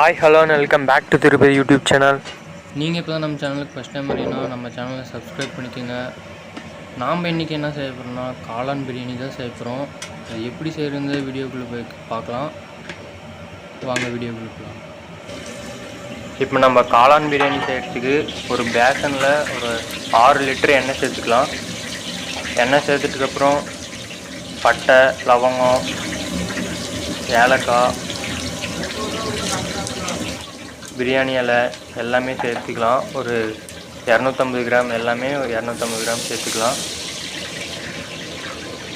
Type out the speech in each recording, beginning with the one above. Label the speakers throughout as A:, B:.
A: Hi hello and welcome back to Tirupati YouTube channel.
B: நீங்கள் இப்போ தான் நம்ம சேனலுக்கு ஃபஸ்ட் டைம் வரீங்கன்னா நம்ம சேனலை சப்ஸ்கிரைப் பண்ணிக்கோங்க. நாம் இன்றைக்கி என்ன செய்ய போகிறோம்னா காளான் பிரியாணி தான் செய்ய போகிறோம். அது எப்படி செய்கிறது வீடியோக்குள்ளே போய் பார்க்கலாம். வாங்க வீடியோக்குள்ளே போகலாம்.
A: இப்போ நம்ம காளான் பிரியாணி செய்கிறதுக்கு ஒரு பேசனில் ஒரு 6 லிட்டர் எண்ணெய் சேர்த்துக்கலாம். எண்ணெய் சேர்த்துட்டுக்கப்புறம் பட்டை, லவங்கம், ஏலக்காய், பிரியாணி இலை எல்லாமே சேர்த்துக்கலாம். ஒரு 250 கிராம் எல்லாமே 250 கிராம் சேர்த்துக்கலாம்.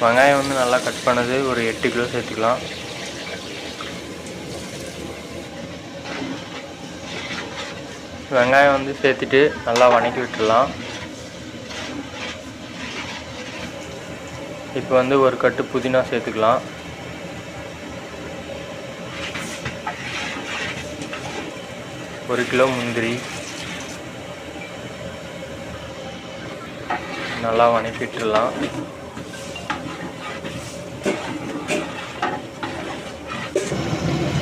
A: வெங்காயம் வந்து நல்லா கட் பண்ணது ஒரு 8 கிலோ சேர்த்துக்கலாம். வெங்காயம் வந்து சேர்த்துட்டு நல்லா வணக்கி விட்டுடலாம். இப்போ வந்து ஒரு கட்டு புதினா சேர்த்துக்கலாம். ஒரு கிலோ முந்திரி நல்லா வணக்கி விட்டுடலாம்.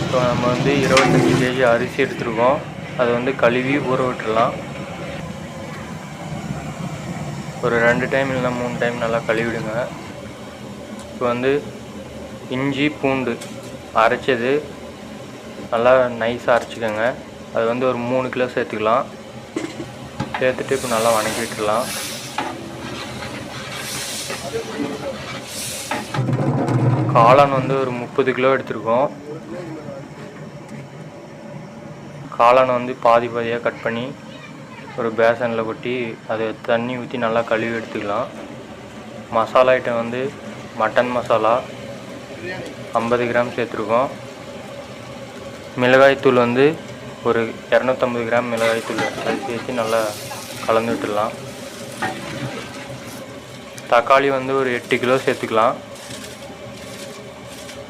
A: இப்போ நம்ம வந்து 25 கேஜி அரிசி எடுத்துருக்கோம். அதை வந்து கழுவி ஊற விட்டுடலாம். ஒரு 2 டைம் இல்லைனா 3 டைம் நல்லா கழுவிடுங்க. இப்போ வந்து இஞ்சி பூண்டு அரைச்சது நல்லா நைஸாக அரைச்சிக்கோங்க. அது வந்து ஒரு 3 கிலோ சேர்த்துக்கலாம். சேர்த்துட்டு இப்போ நல்லா வணக்கி விட்டுடலாம். காளான் வந்து ஒரு 30 கிலோ எடுத்துருக்கோம். காளான் வந்து பாதி பாதியாக கட் பண்ணி ஒரு பேசனில் கொட்டி அதை தண்ணி ஊற்றி நல்லா கழுவி எடுத்துக்கலாம். மசாலா ஐட்டம் வந்து மட்டன் மசாலா 50 கிராம் சேர்த்துருக்கோம். மிளகாய்த்தூள் வந்து ஒரு 250 கிராம் மிளகாய்த்தூள் அது சேர்த்து நல்லா கலந்து விட்டுடலாம். தக்காளி வந்து ஒரு 8 கிலோ சேர்த்துக்கலாம்.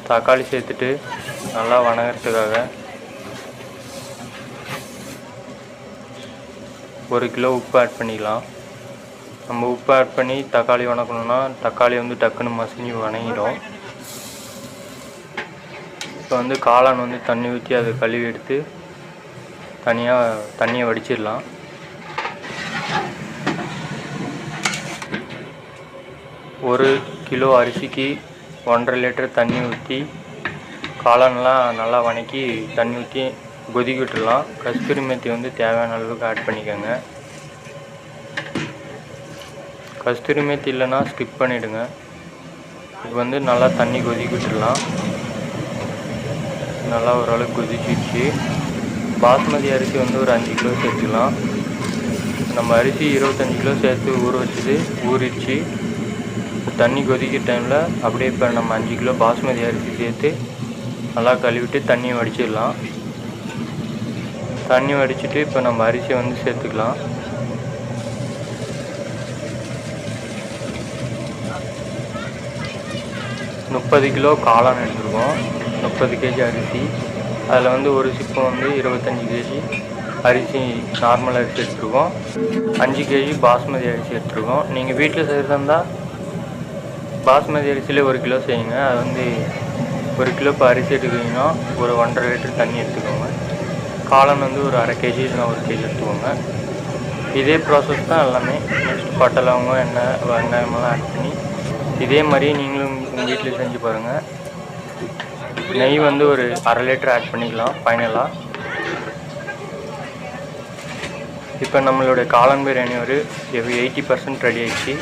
A: தக்காளி சேர்த்துட்டு நல்லா வணங்கிறதுக்காக 1 கிலோ உப்பு ஆட் பண்ணிக்கலாம். நம்ம உப்பு ஆட் பண்ணி தக்காளி வணக்கணுன்னா தக்காளி வந்து டக்குன்னு மசிஞ்சு வணங்கிடும். இப்போ வந்து காளான் வந்து தண்ணி ஊற்றி அதை கழுவி எடுத்து தண்ணியை வடிச்சிடலாம். ஒரு கிலோ அரிசிக்கு 1.5 லிட்டர் தண்ணி ஊற்றி காளான்லாம் நல்லா வணக்கி தண்ணி ஊற்றி கொதிக்க விட்டுடலாம். கஸ்தூரி மேத்தி வந்து தேவையான அளவுக்கு ஆட் பண்ணிக்கோங்க. கஸ்தூரி மேத்தி இல்லைன்னா ஸ்கிப் பண்ணிவிடுங்க. இப்போ வந்து நல்லா தண்ணி கொதிக்க விட்டுடலாம். நல்லா ஓரளவுக்கு கொதிச்சிடுச்சு. பாஸ்மதி அரிசி வந்து ஒரு 5 கிலோ சேர்த்துக்கலாம். நம்ம அரிசி 25 கிலோ சேர்த்து ஊற வச்சது ஊறிடுச்சு. தண்ணி கொதிக்கிற டைமில் அப்படியே இப்போ நம்ம 5 கிலோ பாஸ்மதி அரிசி சேர்த்து நல்லா கழுவிட்டு தண்ணியை வடிச்சிடலாம். தண்ணி வடிச்சிட்டு இப்போ நம்ம அரிசியை வந்து சேர்த்துக்கலாம். முப்பது கிலோ காளான் எடுத்துருக்கோம். 30 கேஜி அரிசி. அதில் வந்து ஒரு சிப்பம் வந்து 25 கேஜி அரிசி நார்மல் அரிசி எடுத்துருக்கோம். 5 கேஜி பாஸ்மதி அரிசி எடுத்துருக்கோம். நீங்கள் வீட்டில் செய்கிறதா இருந்தால் பாஸ்மதி அரிசியில் 1 கிலோ செய்யுங்க. அது வந்து 1 கிலோ இப்போ அரிசி எடுத்துக்கிட்டிங்கன்னா ஒரு 1.5 லிட்டர் தண்ணி எடுத்துக்கோங்க. காளான் வந்து ஒரு 1/2 கேஜி இல்லைனா 1 கேஜி எடுத்துக்கோங்க. இதே ப்ராசஸ் தான் எல்லாமே. நெக்ஸ்ட் பட்டை லவங்கம் எண்ணெய் வெங்காயமெல்லாம் ஆட் பண்ணி இதே மாதிரி நீங்களும் உங்கள் வீட்டில் செஞ்சு பாருங்கள். நெய் வந்து ஒரு 1/2 லிட்டர் ஆட் பண்ணிக்கலாம் ஃபைனலாக. இப்போ நம்மளுடைய காளான் பிரியாணி ஒரு 80% ரெடி ஆகிடுச்சு.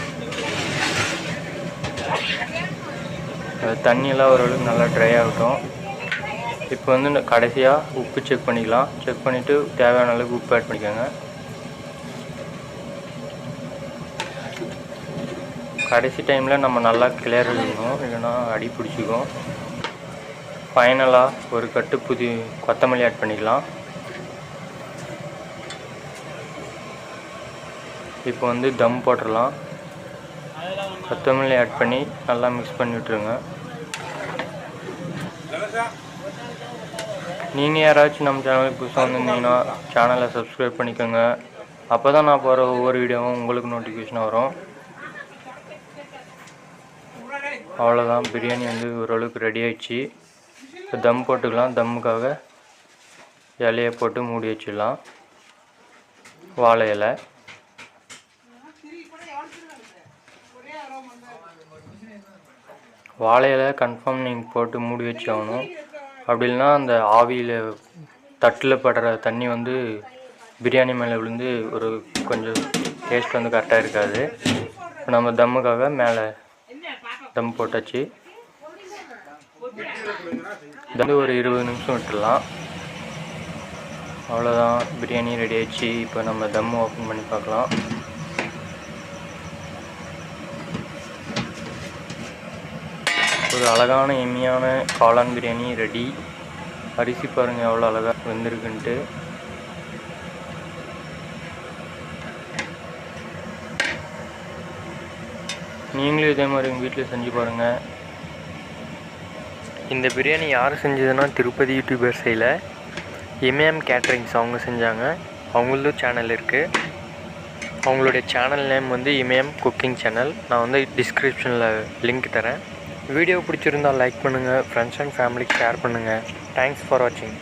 A: தண்ணியெல்லாம் ஓரளவுக்கு நல்லா ட்ரை ஆகட்டும். இப்போ வந்து கடைசியாக உப்பு செக் பண்ணிக்கலாம். செக் பண்ணிவிட்டு தேவையான அளவுக்கு உப்பு ஆட் பண்ணிக்கோங்க. கடைசி டைமில் நம்ம நல்லா கிளறணும், இல்லைன்னா அடி பிடிச்சிக்கும். ஃபைனலாக ஒரு கட்டு கொத்தமல்லி ஆட் பண்ணிக்கலாம். இப்போ வந்து தம் போட்டுடலாம். கொத்தமல்லி ஆட் பண்ணி நல்லா மிக்ஸ் பண்ணி விட்டுருங்க. நீங்கள் யாராச்சும் நம்ம சேனலுக்கு புதுசாக வந்திருந்தீங்கன்னா சேனலை சப்ஸ்கிரைப் பண்ணிக்கோங்க. அப்போ தான் நான் போகிற ஒவ்வொரு வீடியோவும் உங்களுக்கு நோட்டிஃபிகேஷன் வரும். அவ்வளோதான், பிரியாணி வந்து ஓரளவுக்கு ரெடி ஆகிடுச்சு. இப்போ தம் போட்டுக்கலாம். தம்முக்காக இலையை போட்டு மூடி வச்சிடலாம். வாழை இலை. வாழை இலை கன்ஃபார்ம் நீங்கள் போட்டு மூடி வச்சாகணும். அப்படி இல்லைன்னா அந்த ஆவியில் தட்டில் படுற தண்ணி வந்து பிரியாணி மேலே விழுந்து ஒரு கொஞ்சம் டேஸ்ட் வந்து கரெக்டாக இருக்காது. இப்போ நம்ம தம்முக்காக மேலே தம் போட்டாச்சு. வந்து ஒரு 20 நிமிஷம் விட்டுடலாம். அவ்வளோதான், பிரியாணி ரெடி ஆயிடுச்சு. இப்போ நம்ம தம் ஓப்பன் பண்ணி பார்க்கலாம். ஒரு அழகான எம்மியான காளான் பிரியாணி ரெடி. அரிசி பாருங்கள் எவ்வளோ அழகாக வெந்திருக்குன்ட்டு. நீங்களும் இதே மாதிரி உங்கள் வீட்டில் செஞ்சு பாருங்கள். இந்த பிரியாணி யார் செஞ்சதுன்னா திருப்பதி யூடியூபர் சைடில் இமயம் கேட்ரிங்ஸ் அவங்க செஞ்சாங்க. அவங்களதும் சேனல் இருக்குது. அவங்களுடைய சேனல் நேம் வந்து இமயம் குக்கிங் சேனல். நான் வந்து டிஸ்கிரிப்ஷனில் லிங்க் தரேன். வீடியோ பிடிச்சிருந்தால் லைக் பண்ணுங்கள், ஃப்ரெண்ட்ஸ் அண்ட் ஃபேமிலிக்கு ஷேர் பண்ணுங்கள். தேங்க்ஸ் ஃபார் வாட்சிங்.